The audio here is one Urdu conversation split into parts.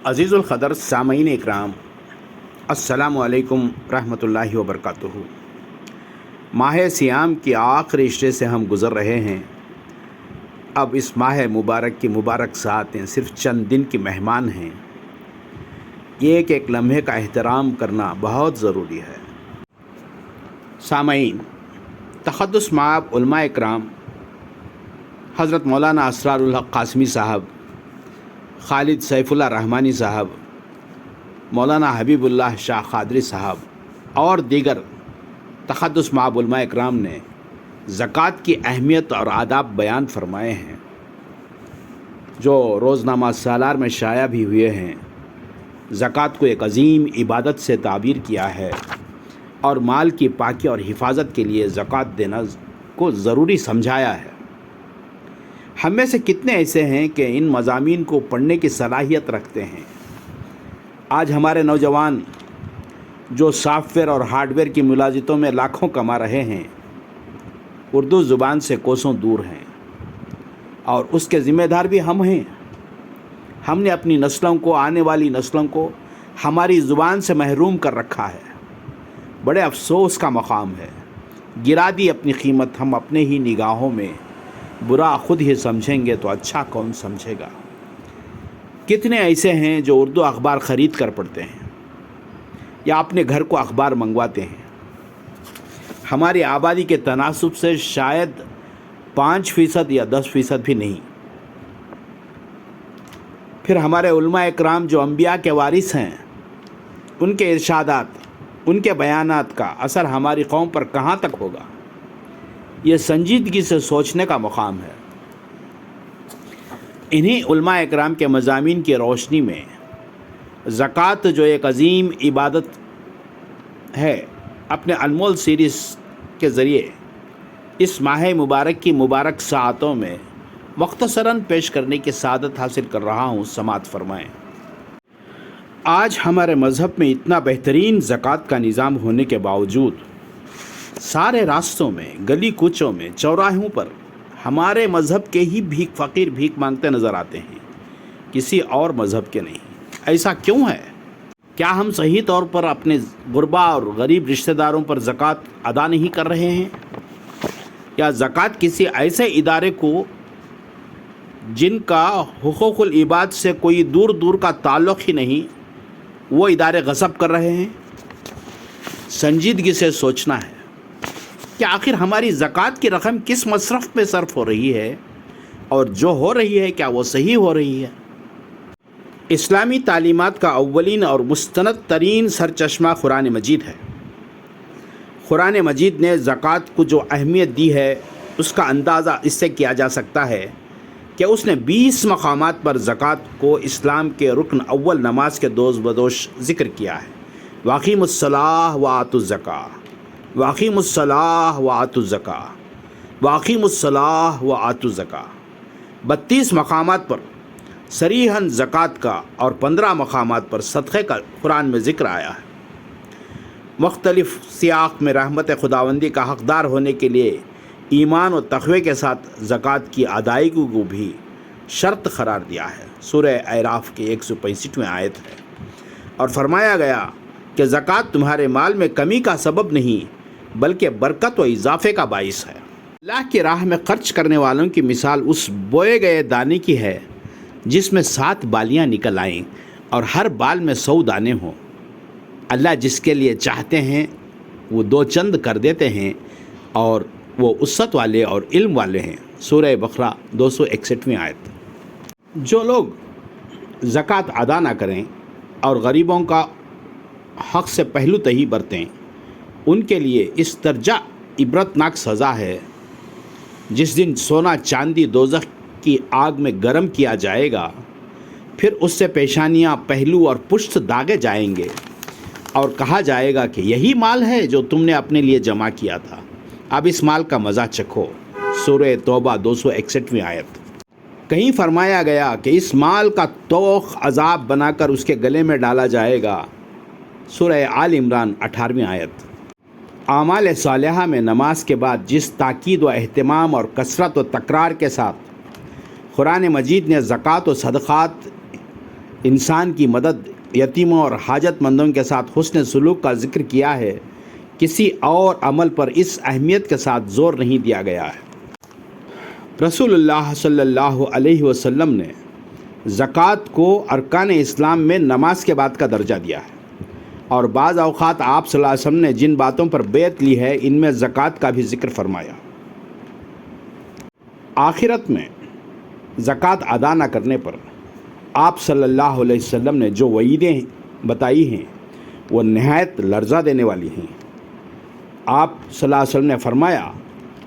عزیز القدر سامعین اکرام، السلام علیکم رحمۃ اللہ وبرکاتہ۔ ماہ سیام کی آخری عشرے سے ہم گزر رہے ہیں۔ اب اس ماہ مبارک کی مبارک ساعتیں صرف چند دن کی مہمان ہیں۔ ایک ایک لمحے کا احترام کرنا بہت ضروری ہے۔ سامعین، تقدس مآب علماء اکرام حضرت مولانا اسرار الحق قاسمی صاحب، خالد سیف اللہ رحمانی صاحب، مولانا حبیب اللہ شاہ قادری صاحب اور دیگر تقدس مآب علماء اکرام نے زکوٰۃ کی اہمیت اور آداب بیان فرمائے ہیں، جو روزنامہ سالار میں شائع بھی ہوئے ہیں۔ زکوٰۃ کو ایک عظیم عبادت سے تعبیر کیا ہے اور مال کی پاکی اور حفاظت کے لیے زکوٰۃ دینا کو ضروری سمجھایا ہے۔ ہم میں سے کتنے ایسے ہیں کہ ان مضامین کو پڑھنے کی صلاحیت رکھتے ہیں؟ آج ہمارے نوجوان جو سافٹ ویئر اور ہارڈ ویئر کی ملازمتوں میں لاکھوں کما رہے ہیں، اردو زبان سے کوسوں دور ہیں، اور اس کے ذمہ دار بھی ہم ہیں۔ ہم نے اپنی نسلوں کو، آنے والی نسلوں کو ہماری زبان سے محروم کر رکھا ہے۔ بڑے افسوس کا مقام ہے۔ گرا دی اپنی قیمت ہم اپنے ہی نگاہوں میں، برا خود ہی سمجھیں گے تو اچھا کون سمجھے گا؟ کتنے ایسے ہیں جو اردو اخبار خرید کر پڑھتے ہیں یا اپنے گھر کو اخبار منگواتے ہیں؟ ہماری آبادی کے تناسب سے شاید 5% یا 10% بھی نہیں۔ پھر ہمارے علماء اکرام جو انبیاء کے وارث ہیں، ان کے ارشادات، ان کے بیانات کا اثر ہماری قوم پر کہاں تک ہوگا؟ یہ سنجیدگی سے سوچنے کا مقام ہے۔ انہی علماء اکرام کے مضامین کی روشنی میں زکوٰۃ جو ایک عظیم عبادت ہے، اپنے انمول سیریز کے ذریعے اس ماہ مبارک کی مبارک ساعتوں میں مختصراً پیش کرنے کی سعادت حاصل کر رہا ہوں۔ سماعت فرمائیں۔ آج ہمارے مذہب میں اتنا بہترین زکوٰۃ کا نظام ہونے کے باوجود سارے راستوں میں، گلی کوچوں میں، چوراہوں پر ہمارے مذہب کے ہی فقیر بھیک مانگتے نظر آتے ہیں، کسی اور مذہب کے نہیں۔ ایسا کیوں ہے؟ کیا ہم صحیح طور پر اپنے غربا اور غریب رشتہ داروں پر زکوٰۃ ادا نہیں کر رہے ہیں؟ یا زکوٰۃ کسی ایسے ادارے کو جن کا حقوق العباد سے کوئی دور دور کا تعلق ہی نہیں، وہ ادارے غصب کر رہے ہیں؟ سنجیدگی سے سوچنا ہے کہ آخر ہماری زکوٰۃ کی رقم کس مصرف پہ صرف ہو رہی ہے، اور جو ہو رہی ہے کیا وہ صحیح ہو رہی ہے؟ اسلامی تعلیمات کا اولین اور مستند ترین سرچشمہ قرآن مجید ہے۔ قرآن مجید نے زکوٰۃ کو جو اہمیت دی ہے، اس کا اندازہ اس سے کیا جا سکتا ہے کہ اس نے 20 مقامات پر زکوٰۃ کو اسلام کے رکن اول نماز کے دوش بدوش ذکر کیا ہے۔ واقیم الصلاۃ وآتوا الزکاۃ، واقیم الصلاۃ وآتوا الزکاۃ، واقیم الصلاۃ وآتوا الزکاۃ۔ 32 مقامات پر صریحاً زکوٰۃ کا اور 15 مقامات پر صدقے کا قرآن میں ذکر آیا ہے۔ مختلف سیاق میں رحمت خداوندی کا حقدار ہونے کے لیے ایمان و تقوی کے ساتھ زکوٰۃ کی ادائیگی کو بھی شرط قرار دیا ہے۔ سورہ اعراف کی 165ویں آیت ہے، اور فرمایا گیا کہ زکوٰۃ تمہارے مال میں کمی کا سبب نہیں بلکہ برکت و اضافے کا باعث ہے۔ اللہ کی راہ میں خرچ کرنے والوں کی مثال اس بوئے گئے دانے کی ہے جس میں 7 بالیاں نکل آئیں اور ہر بال میں 100 دانے ہوں۔ اللہ جس کے لیے چاہتے ہیں وہ 2 چند کر دیتے ہیں، اور وہ وسعت والے اور علم والے ہیں۔ سورہ بقرہ 261ویں آیت۔ جو لوگ زکوٰۃ ادا نہ کریں اور غریبوں کا حق سے پہلو تہی برتیں، ان کے لیے اس درجہ عبرتناک سزا ہے۔ جس دن سونا چاندی دوزخ کی آگ میں گرم کیا جائے گا، پھر اس سے پیشانیاں، پہلو اور پشت داغے جائیں گے، اور کہا جائے گا کہ یہی مال ہے جو تم نے اپنے لیے جمع کیا تھا، اب اس مال کا مزہ چکھو۔ سورہ توبہ 261ویں آیت۔ کہیں فرمایا گیا کہ اس مال کا توق عذاب بنا کر اس کے گلے میں ڈالا جائے گا۔ سورہ آل عمران 18ویں آیت۔ اعمال صالحہ میں نماز کے بعد جس تاکید و اہتمام اور کثرت و تکرار کے ساتھ قرآن مجید نے زکوٰۃ و صدقات انسان کی مدد، یتیموں اور حاجت مندوں کے ساتھ حسن سلوک کا ذکر کیا ہے، کسی اور عمل پر اس اہمیت کے ساتھ زور نہیں دیا گیا ہے۔ رسول اللہ صلی اللہ علیہ وسلم نے زکوٰۃ کو ارکان اسلام میں نماز کے بعد کا درجہ دیا ہے، اور بعض اوقات آپ صلی اللہ علیہ وسلم نے جن باتوں پر بیعت لی ہے ان میں زکوٰۃ کا بھی ذکر فرمایا۔ آخرت میں زکوٰۃ ادا نہ کرنے پر آپ صلی اللہ علیہ وسلم نے جو وعیدیں بتائی ہیں وہ نہایت لرزہ دینے والی ہیں۔ آپ صلی اللہ علیہ وسلم نے فرمایا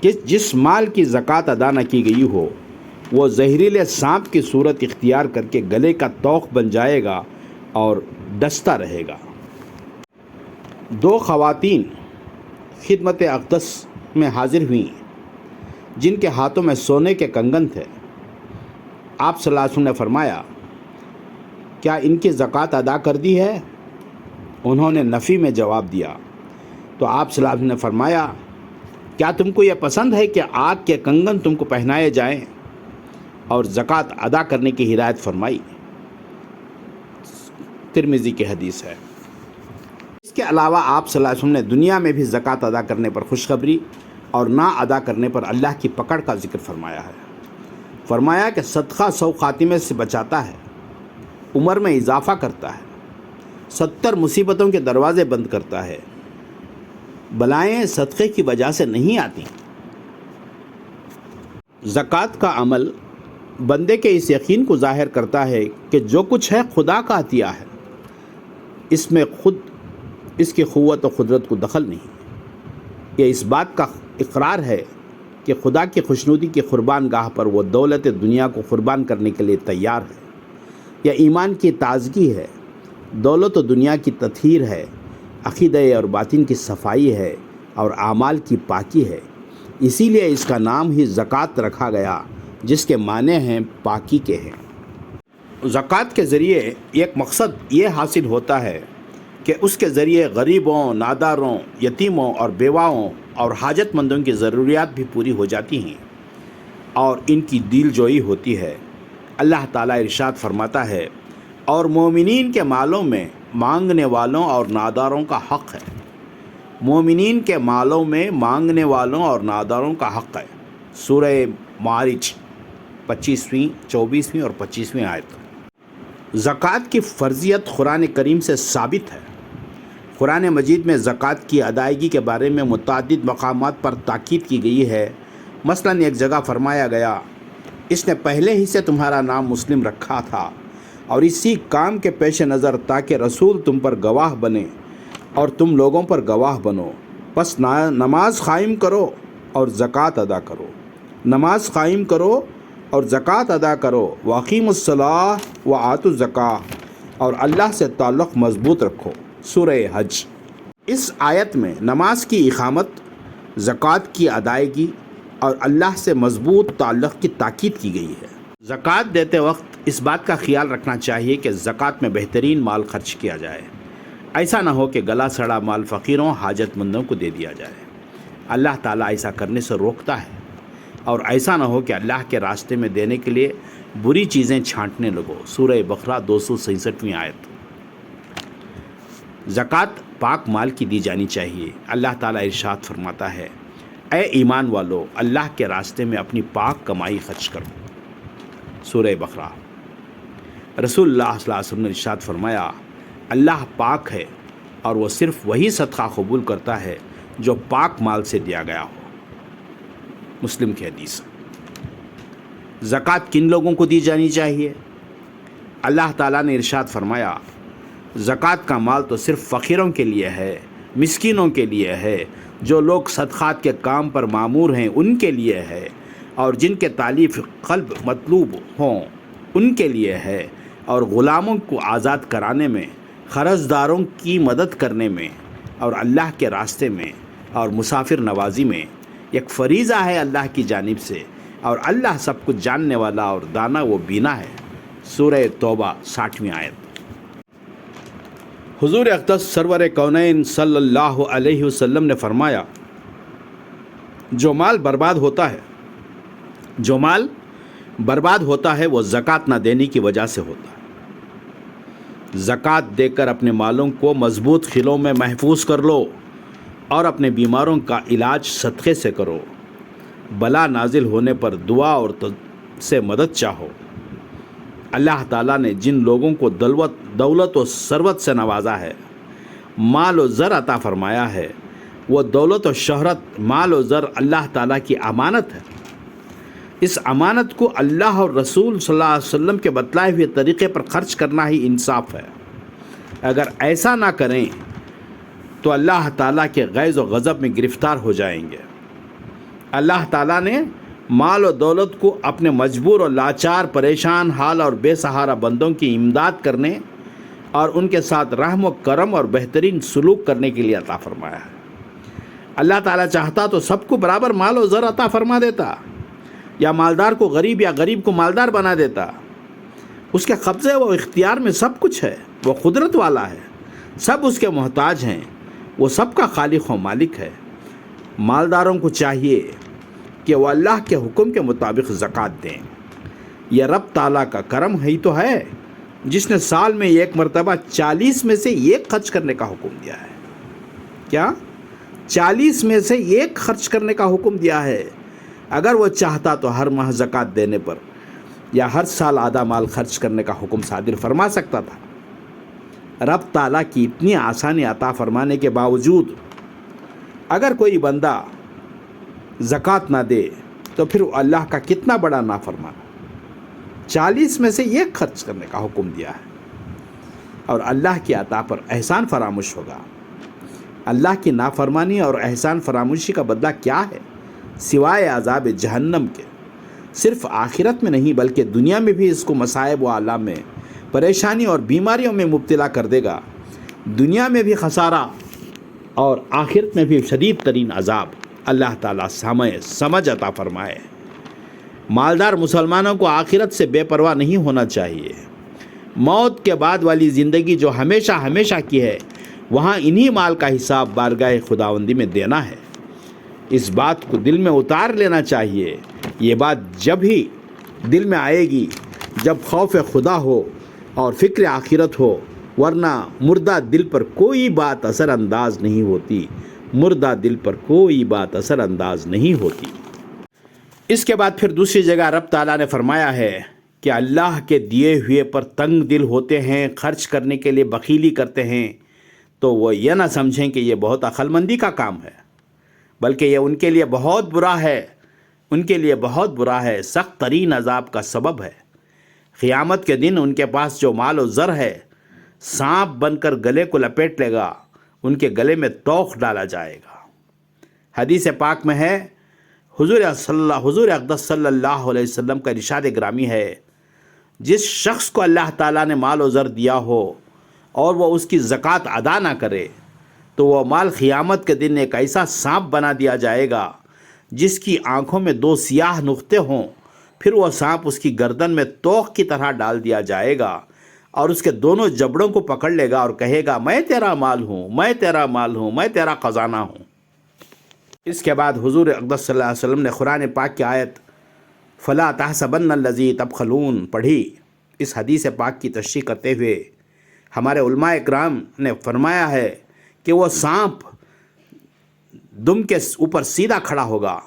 کہ جس مال کی زکوٰۃ ادا نہ کی گئی ہو وہ زہریلے سانپ کی صورت اختیار کر کے گلے کا توق بن جائے گا اور ڈستا رہے گا۔ دو خواتین خدمت اقدس میں حاضر ہوئیں جن کے ہاتھوں میں سونے کے کنگن تھے۔ آپ صلی اللہ علیہ وسلم نے فرمایا، کیا ان کی زکوٰۃ ادا کر دی ہے؟ انہوں نے نفی میں جواب دیا۔ تو آپ صلی اللہ علیہ وسلم نے فرمایا، کیا تم کو یہ پسند ہے کہ آگ کے کنگن تم کو پہنائے جائیں؟ اور زکوٰۃ ادا کرنے کی ہدایت فرمائی۔ ترمذی کی حدیث ہے۔ اس کے علاوہ آپ صلی اللہ علیہ وسلم نے دنیا میں بھی زکوٰۃ ادا کرنے پر خوشخبری اور نہ ادا کرنے پر اللہ کی پکڑ کا ذکر فرمایا ہے۔ فرمایا کہ صدقہ 100 خاتمے سے بچاتا ہے، عمر میں اضافہ کرتا ہے، 70 مصیبتوں کے دروازے بند کرتا ہے، بلائیں صدقے کی وجہ سے نہیں آتی۔ زکوٰۃ کا عمل بندے کے اس یقین کو ظاہر کرتا ہے کہ جو کچھ ہے خدا کا عطیہ ہے، اس میں خود اس کی قوت و قدرت کو دخل نہیں۔ یہ اس بات کا اقرار ہے کہ خدا کی خوشنودی کی قربان گاہ پر وہ دولت دنیا کو قربان کرنے کے لیے تیار ہے۔ یہ ایمان کی تازگی ہے، دولت و دنیا کی تطہیر ہے، عقیدہ اور باطن کی صفائی ہے اور اعمال کی پاکی ہے۔ اسی لیے اس کا نام ہی زکوٰۃ رکھا گیا، جس کے معنی ہیں پاکی کے ہیں۔ زکوٰۃ کے ذریعے ایک مقصد یہ حاصل ہوتا ہے کہ اس کے ذریعے غریبوں، ناداروں، یتیموں اور بیواؤں اور حاجت مندوں کی ضروریات بھی پوری ہو جاتی ہیں اور ان کی دل جوئی ہوتی ہے۔ اللہ تعالیٰ ارشاد فرماتا ہے، اور مومنین کے مالوں میں مانگنے والوں اور ناداروں کا حق ہے۔ مومنین کے مالوں میں مانگنے والوں اور ناداروں کا حق ہے۔ سورہ معارج 25ویں، 24ویں اور 25ویں آیت۔ زکوٰۃ کی فرضیت قرآن کریم سے ثابت ہے۔ قرآن مجید میں زکوٰۃ کی ادائیگی کے بارے میں متعدد مقامات پر تاکید کی گئی ہے۔ مثلاً ایک جگہ فرمایا گیا، اس نے پہلے ہی سے تمہارا نام مسلم رکھا تھا، اور اسی کام کے پیش نظر تاکہ رسول تم پر گواہ بنے اور تم لوگوں پر گواہ بنو، پس نماز قائم کرو اور زکوٰۃ ادا کرو۔ نماز قائم کرو اور زکوٰۃ ادا کرو، واقیموا الصلاۃ وآتوا الزکاۃ، اور اللہ سے تعلق مضبوط رکھو۔ سورہ حج۔ اس آیت میں نماز کی اقامت، زکوٰۃ کی ادائیگی اور اللہ سے مضبوط تعلق کی تاکید کی گئی ہے۔ زکوٰۃ دیتے وقت اس بات کا خیال رکھنا چاہیے کہ زکوٰۃ میں بہترین مال خرچ کیا جائے، ایسا نہ ہو کہ گلا سڑا مال فقیروں، حاجت مندوں کو دے دیا جائے۔ اللہ تعالیٰ ایسا کرنے سے روکتا ہے، اور ایسا نہ ہو کہ اللہ کے راستے میں دینے کے لیے بری چیزیں چھانٹنے لگو۔ سورہ بقرہ 266ویں آیت۔ زکوٰۃ پاک مال کی دی جانی چاہیے۔ اللہ تعالیٰ ارشاد فرماتا ہے، اے ایمان والو، اللہ کے راستے میں اپنی پاک کمائی خرچ کرو۔ سورہ بقرہ۔ رسول اللہ صلی اللہ علیہ وسلم نے ارشاد فرمایا، اللہ پاک ہے اور وہ صرف وہی صدقہ قبول کرتا ہے جو پاک مال سے دیا گیا ہو۔ مسلم کی حدیث۔ زکوٰۃ کن لوگوں کو دی جانی چاہیے؟ اللہ تعالیٰ نے ارشاد فرمایا، زکوٰۃ کا مال تو صرف فقیروں کے لیے ہے، مسکینوں کے لیے ہے، جو لوگ صدقات کے کام پر مامور ہیں ان کے لیے ہے، اور جن کے تالیف قلب مطلوب ہوں ان کے لیے ہے، اور غلاموں کو آزاد کرانے میں، قرض داروں کی مدد کرنے میں، اور اللہ کے راستے میں، اور مسافر نوازی میں۔ ایک فریضہ ہے اللہ کی جانب سے، اور اللہ سب کچھ جاننے والا اور دانا و بینا ہے۔ سورہ توبہ 60ویں آیت۔ حضور اقدس سرور کونین صلی اللہ علیہ وسلم نے فرمایا، جو مال برباد ہوتا ہے وہ زکوٰۃ نہ دینے کی وجہ سے ہوتا ہے۔ زکوٰۃ دے کر اپنے مالوں کو مضبوط قلعوں میں محفوظ کر لو اور اپنے بیماروں کا علاج صدقے سے کرو۔ بلا نازل ہونے پر دعا اور سے مدد چاہو۔ اللہ تعالیٰ نے جن لوگوں کو دولت و ثروت سے نوازا ہے، مال و زر عطا فرمایا ہے، وہ دولت و شہرت، مال و زر اللہ تعالیٰ کی امانت ہے۔ اس امانت کو اللہ اور رسول صلی اللہ علیہ وسلم کے بتلائے ہوئے طریقے پر خرچ کرنا ہی انصاف ہے۔ اگر ایسا نہ کریں تو اللہ تعالیٰ کے غیظ و غضب میں گرفتار ہو جائیں گے۔ اللہ تعالیٰ نے مال و دولت کو اپنے مجبور اور لاچار، پریشان حال اور بے سہارا بندوں کی امداد کرنے اور ان کے ساتھ رحم و کرم اور بہترین سلوک کرنے کے لیے عطا فرمایا ہے۔ اللہ تعالیٰ چاہتا تو سب کو برابر مال و زر عطا فرما دیتا، یا مالدار کو غریب یا غریب کو مالدار بنا دیتا۔ اس کے قبضے و اختیار میں سب کچھ ہے، وہ قدرت والا ہے، سب اس کے محتاج ہیں، وہ سب کا خالق و مالک ہے۔ مالداروں کو چاہیے کہ وہ اللہ کے حکم کے مطابق زکوٰۃ دیں۔ یہ رب تعالیٰ کا کرم ہی تو ہے جس نے سال میں ایک مرتبہ 40 میں سے ایک خرچ کرنے کا حکم دیا ہے۔ کیا 40 میں سے ایک خرچ کرنے کا حکم دیا ہے؟ اگر وہ چاہتا تو ہر ماہ زکوٰۃ دینے پر یا ہر سال آدھا مال خرچ کرنے کا حکم صادر فرما سکتا تھا۔ رب تعالیٰ کی اتنی آسانی عطا فرمانے کے باوجود اگر کوئی بندہ زکوٰۃ نہ دے تو پھر اللہ کا کتنا بڑا نافرمان۔ 40 میں سے ایک خرچ کرنے کا حکم دیا ہے، اور اللہ کی عطا پر احسان فراموش ہوگا۔ اللہ کی نافرمانی اور احسان فراموشی کا بدلہ کیا ہے سوائے عذاب جہنم کے؟ صرف آخرت میں نہیں بلکہ دنیا میں بھی اس کو مصائب و آلام میں، پریشانی اور بیماریوں میں مبتلا کر دے گا۔ دنیا میں بھی خسارہ اور آخرت میں بھی شدید ترین عذاب۔ اللہ تعالیٰ سمجھ عطا فرمائے۔ مالدار مسلمانوں کو آخرت سے بے پرواہ نہیں ہونا چاہیے۔ موت کے بعد والی زندگی جو ہمیشہ ہمیشہ کی ہے، وہاں انہی مال کا حساب بارگاہ خداوندی میں دینا ہے۔ اس بات کو دل میں اتار لینا چاہیے۔ یہ بات جب ہی دل میں آئے گی جب خوف خدا ہو اور فکر آخرت ہو، ورنہ مردہ دل پر کوئی بات اثر انداز نہیں ہوتی، مردہ دل پر کوئی بات اثر انداز نہیں ہوتی۔ اس کے بعد پھر دوسری جگہ رب تعالیٰ نے فرمایا ہے کہ اللہ کے دیے ہوئے پر تنگ دل ہوتے ہیں، خرچ کرنے کے لیے بخیلی کرتے ہیں، تو وہ یہ نہ سمجھیں کہ یہ بہت عقل مندی کا کام ہے، بلکہ یہ ان کے لیے بہت برا ہے، ان کے لیے بہت برا ہے، سخت ترین عذاب کا سبب ہے۔ قیامت کے دن ان کے پاس جو مال و زر ہے سانپ بن کر گلے کو لپیٹ لے گا، ان کے گلے میں توق ڈالا جائے گا۔ حدیث پاک میں ہے، حضور اقدس صلی اللہ علیہ وسلم کا ارشاد گرامی ہے، جس شخص کو اللہ تعالیٰ نے مال و زر دیا ہو اور وہ اس کی زکوٰۃ ادا نہ کرے تو وہ مال قیامت کے دن ایک ایسا سانپ بنا دیا جائے گا جس کی آنکھوں میں 2 سیاہ نقطے ہوں، پھر وہ سانپ اس کی گردن میں توق کی طرح ڈال دیا جائے گا اور اس کے دونوں جبڑوں کو پکڑ لے گا اور کہے گا، میں تیرا مال ہوں، میں تیرا مال ہوں، میں تیرا خزانہ ہوں۔ اس کے بعد حضور اقدس صلی اللہ علیہ وسلم نے قرآن پاک کی آیت فَلَا تَحْسَبَنَّ الَّذِي تَبْخَلُونَ پڑھی۔ اس حدیث پاک کی تشریح کرتے ہوئے ہمارے علماء اکرام نے فرمایا ہے کہ وہ سانپ دم کے اوپر سیدھا کھڑا ہوگا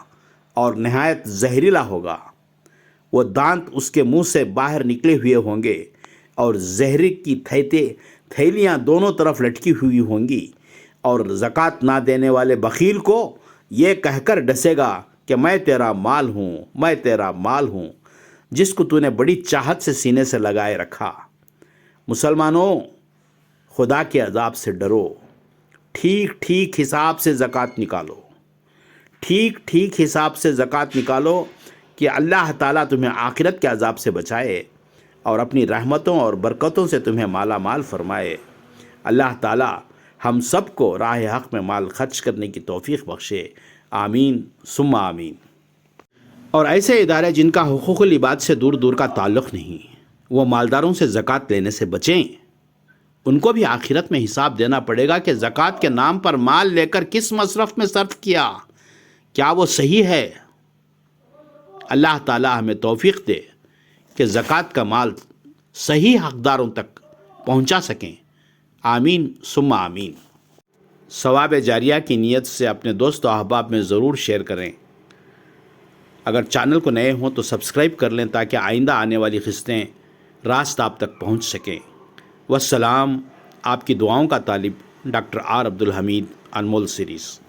اور نہایت زہریلا ہوگا، وہ دانت اس کے منہ سے باہر نکلے ہوئے ہوں گے اور زہر کی تھیلیاں دونوں طرف لٹکی ہوئی ہوں گی، اور زکوٰۃ نہ دینے والے بخیل کو یہ کہہ کر ڈسے گا کہ میں تیرا مال ہوں، میں تیرا مال ہوں، جس کو تو نے بڑی چاہت سے سینے سے لگائے رکھا۔ مسلمانوں، خدا کے عذاب سے ڈرو، ٹھیک ٹھیک حساب سے زکوٰۃ نکالو، ٹھیک ٹھیک حساب سے زکوٰۃ نکالو کہ اللہ تعالیٰ تمہیں آخرت کے عذاب سے بچائے اور اپنی رحمتوں اور برکتوں سے تمہیں مالا مال فرمائے۔ اللہ تعالیٰ ہم سب کو راہ حق میں مال خرچ کرنے کی توفیق بخشے، آمین ثم آمین۔ اور ایسے ادارے جن کا حقوق العباد سے دور دور کا تعلق نہیں، وہ مالداروں سے زکوٰۃ لینے سے بچیں۔ ان کو بھی آخرت میں حساب دینا پڑے گا کہ زکوٰۃ کے نام پر مال لے کر کس مصرف میں صرف کیا، کیا وہ صحیح ہے؟ اللہ تعالیٰ ہمیں توفیق دے کہ زکوٰۃ کا مال صحیح حقداروں تک پہنچا سکیں۔ آمین ثم آمین۔ ثواب جاریہ کی نیت سے اپنے دوست و احباب میں ضرور شیئر کریں۔ اگر چینل کو نئے ہوں تو سبسکرائب کر لیں تاکہ آئندہ آنے والی قسطیں راست آپ تک پہنچ سکیں۔ والسلام، آپ کی دعاؤں کا طالب ڈاکٹر آر عبدالحمید، انمول سیریز۔